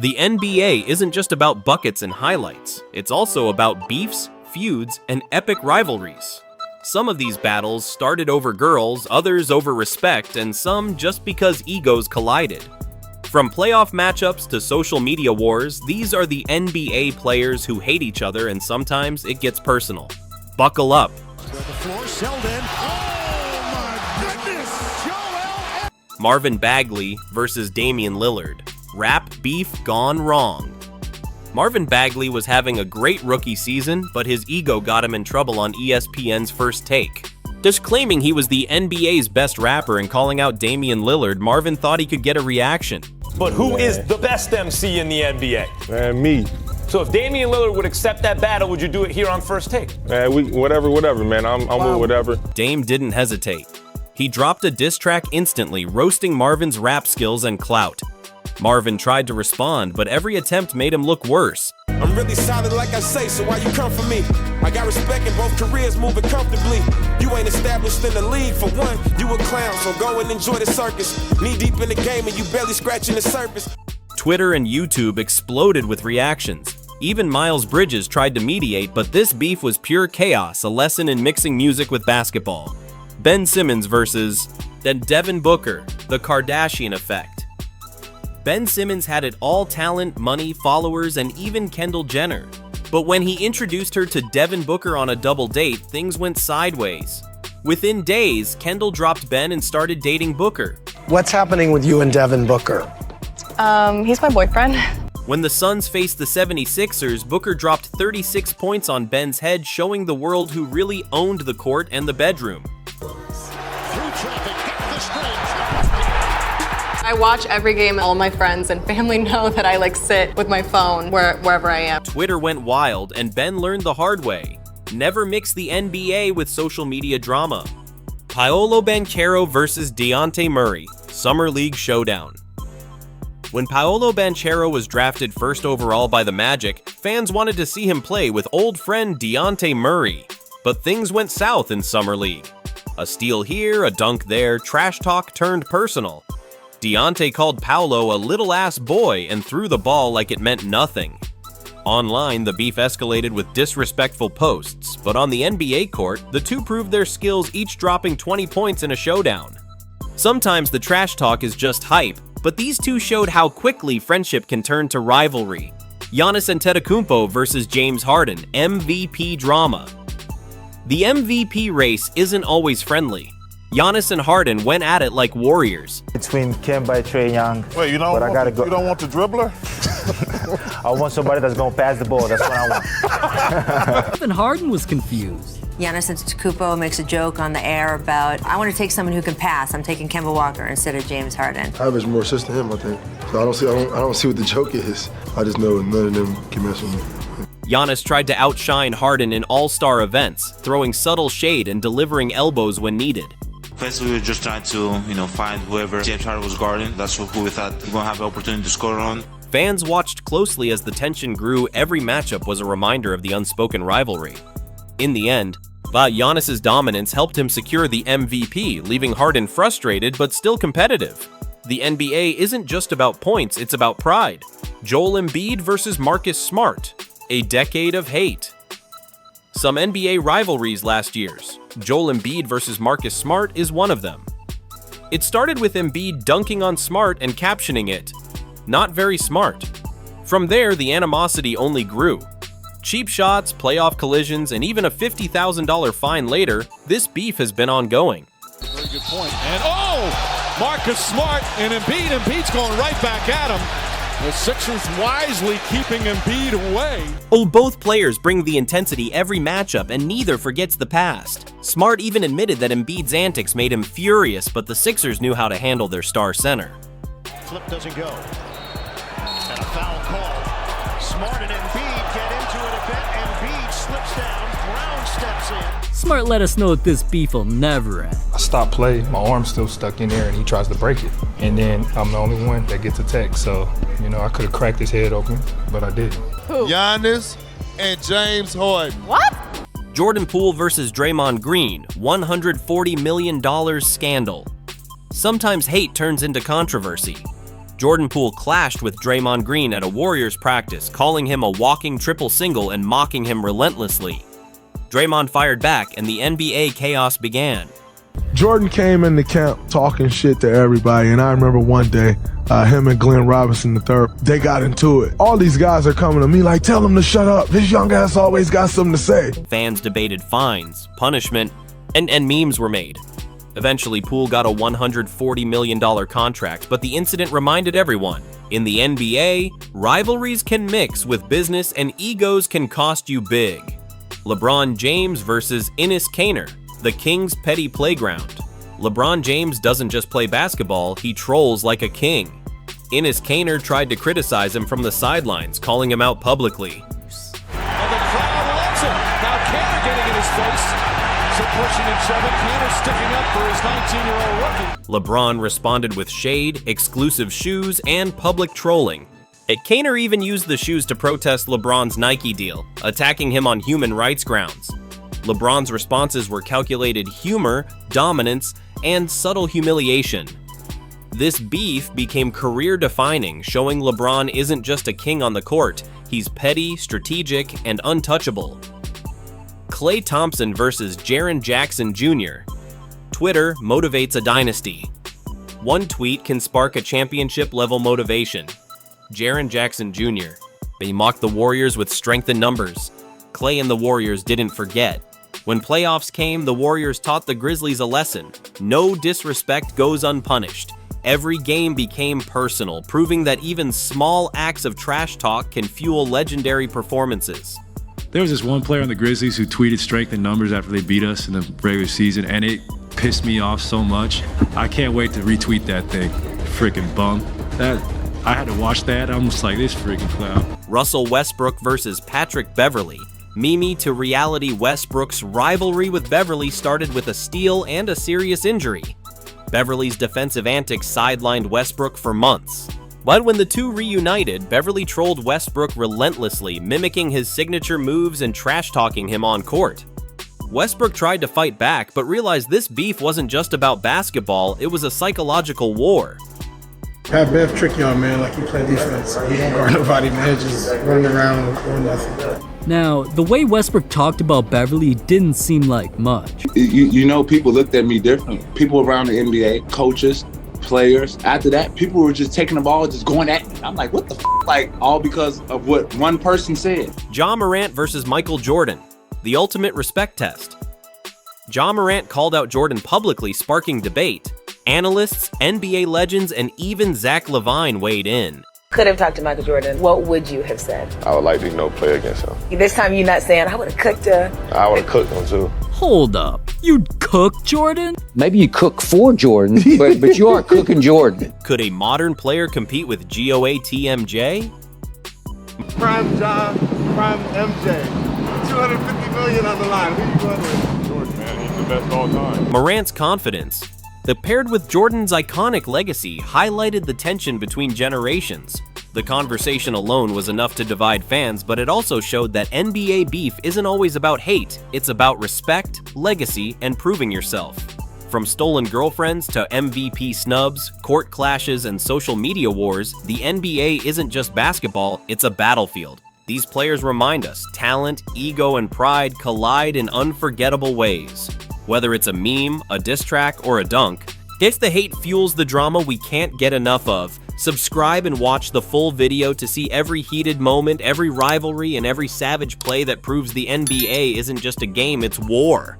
The NBA isn't just about buckets and highlights, it's also about beefs, feuds, and epic rivalries. Some of these battles started over girls, others over respect, and some just because egos collided. From playoff matchups to social media wars, these are the NBA players who hate each other, and sometimes it gets personal. Buckle up. The floor, Sheldon. Oh my goodness! Marvin Bagley versus Damian Lillard. Rap beef gone wrong. Marvin Bagley was having a great rookie season, but his ego got him in trouble on ESPN's First Take. Just claiming he was the NBA's best rapper and calling out Damian Lillard, Marvin thought he could get a reaction. But who is the best MC in the NBA? Man, me. So if Damian Lillard would accept that battle, would you do it here on First Take? Man, whatever, man. I'm with whatever. Dame didn't hesitate. He dropped a diss track instantly, roasting Marvin's rap skills and clout. Marvin tried to respond, but every attempt made him look worse. I'm really solid like I say, so why you come for me? I got respect in both careers, moving comfortably. You ain't established in the league for one. You a clown, so go and enjoy the circus. Knee deep in the game and you barely scratching the surface. Twitter and YouTube exploded with reactions. Even Miles Bridges tried to mediate, but this beef was pure chaos, a lesson in mixing music with basketball. Ben Simmons versus Devin Booker, the Kardashian effect. Ben Simmons had it all: talent, money, followers, and even Kendall Jenner. But when he introduced her to Devin Booker on a double date, things went sideways. Within days, Kendall dropped Ben and started dating Booker. What's happening with you and Devin Booker? He's my boyfriend. When the Suns faced the 76ers, Booker dropped 36 points on Ben's head, showing the world who really owned the court and the bedroom. I watch every game. All my friends and family know that I sit with my phone wherever I am. Twitter went wild, and Ben learned the hard way. Never mix the NBA with social media drama. Paolo Banchero versus Dejounte Murray, Summer League Showdown. When Paolo Banchero was drafted first overall by the Magic, fans wanted to see him play with old friend Dejounte Murray. But things went south in Summer League. A steal here, a dunk there, trash talk turned personal. Dejounte called Paolo a little-ass boy and threw the ball like it meant nothing. Online, the beef escalated with disrespectful posts, but on the NBA court, the two proved their skills, each dropping 20 points in a showdown. Sometimes the trash talk is just hype, but these two showed how quickly friendship can turn to rivalry. Giannis Antetokounmpo versus James Harden, MVP drama. The MVP race isn't always friendly. Giannis and Harden went at it like warriors. Between Kemba and Trae Young. Wait, you don't want the dribbler? I want somebody that's going to pass the ball. That's what I want. Even Harden was confused. Giannis Antetokounmpo makes a joke on the air about, I want to take someone who can pass. I'm taking Kemba Walker instead of James Harden. I average more assists than him, I think. So I don't see what the joke is. I just know none of them can mess with me. Giannis tried to outshine Harden in all-star events, throwing subtle shade and delivering elbows when needed. Basically, we were just trying to, find whoever James Harden was guarding. That's who we thought we were going to have the opportunity to score on. Fans watched closely as the tension grew. Every matchup was a reminder of the unspoken rivalry. In the end, Giannis's dominance helped him secure the MVP, leaving Harden frustrated but still competitive. The NBA isn't just about points, it's about pride. Joel Embiid versus Marcus Smart, a decade of hate. Some NBA rivalries last year's. Joel Embiid versus Marcus Smart is one of them. It started with Embiid dunking on Smart and captioning it, "Not very smart." From there, the animosity only grew. Cheap shots, playoff collisions, and even a $50,000 fine later, this beef has been ongoing. Very good point. And Marcus Smart and Embiid's going right back at him. The Sixers wisely keeping Embiid away. Both players bring the intensity every matchup, and neither forgets the past. Smart even admitted that Embiid's antics made him furious, but the Sixers knew how to handle their star center. Flip doesn't go. And a foul call. Smart and Embiid get into it a bit. Embiid slips down. Brown steps in. Smart let us know that this beef will never end. I stopped play, my arm's still stuck in there, and he tries to break it. And then I'm the only one that gets attacked, so, I could have cracked his head open, but I didn't. Who? Giannis and James Harden. What? Jordan Poole versus Draymond Green, $140 million scandal. Sometimes hate turns into controversy. Jordan Poole clashed with Draymond Green at a Warriors practice, calling him a walking triple single and mocking him relentlessly. Draymond fired back and the NBA chaos began. Jordan came into camp talking shit to everybody, and I remember one day, him and Glenn Robinson III, they got into it. All these guys are coming to me like, tell him to shut up. This young ass always got something to say. Fans debated fines, punishment, and memes were made. Eventually, Poole got a $140 million contract, but the incident reminded everyone, in the NBA, rivalries can mix with business and egos can cost you big. LeBron James versus Enes Kanter, the Kings' petty playground. LeBron James doesn't just play basketball, he trolls like a king. Enes Kanter tried to criticize him from the sidelines, calling him out publicly. And the crowd loves him. Now Kanter getting in his face. So pushing each other, Kanter sticking up for his 19-year-old rookie. LeBron responded with shade, exclusive shoes, and public trolling. Kanter even used the shoes to protest LeBron's Nike deal, attacking him on human rights grounds. LeBron's responses were calculated humor, dominance, and subtle humiliation. This beef became career-defining, showing LeBron isn't just a king on the court, he's petty, strategic, and untouchable. Klay Thompson versus Jaren Jackson Jr. Twitter motivates a dynasty. One tweet can spark a championship-level motivation. Jaren Jackson Jr. They mocked the Warriors with strength in numbers. Klay and the Warriors didn't forget. When playoffs came, the Warriors taught the Grizzlies a lesson. No disrespect goes unpunished. Every game became personal, proving that even small acts of trash talk can fuel legendary performances. There was this one player on the Grizzlies who tweeted strength in numbers after they beat us in the regular season, and it pissed me off so much. I can't wait to retweet that thing. Freaking bum. I had to watch that. I'm just like, this freaking clown. Russell Westbrook versus Patrick Beverley. Meme to reality, Westbrook's rivalry with Beverley started with a steal and a serious injury. Beverley's defensive antics sidelined Westbrook for months. But when the two reunited, Beverley trolled Westbrook relentlessly, mimicking his signature moves and trash-talking him on court. Westbrook tried to fight back, but realized this beef wasn't just about basketball, it was a psychological war. Pat Bev trick y'all, man, like you play defense. He don't guard nobody, man, just running around or nothing. Now, the way Westbrook talked about Beverley didn't seem like much. You know, people looked at me different. People around the NBA, coaches, players. After that, people were just taking the ball, just going at me. I'm like, what the f? Like, all because of what one person said. Ja Morant versus Michael Jordan, the ultimate respect test. Ja Morant called out Jordan publicly, sparking debate. Analysts, NBA legends, and even Zach LaVine weighed in. Could have talked to Michael Jordan. What would you have said? I would like to, play against him. This time you're not saying, I would have cooked her. I would have cooked him too. Hold up. You'd cook Jordan? Maybe you cook for Jordan, but you aren't cooking Jordan. Could a modern player compete with GOAT-MJ? Prime John, prime MJ. $250 million on the line. Who you going with? Jordan, man. He's the best of all time. Morant's confidence, that paired with Jordan's iconic legacy, highlighted the tension between generations. The conversation alone was enough to divide fans, but it also showed that NBA beef isn't always about hate, it's about respect, legacy, and proving yourself. From stolen girlfriends to MVP snubs, court clashes, and social media wars, the NBA isn't just basketball, it's a battlefield. These players remind us, talent, ego, and pride collide in unforgettable ways. Whether it's a meme, a diss track, or a dunk, if the hate fuels the drama we can't get enough of, subscribe and watch the full video to see every heated moment, every rivalry, and every savage play that proves the NBA isn't just a game, it's war.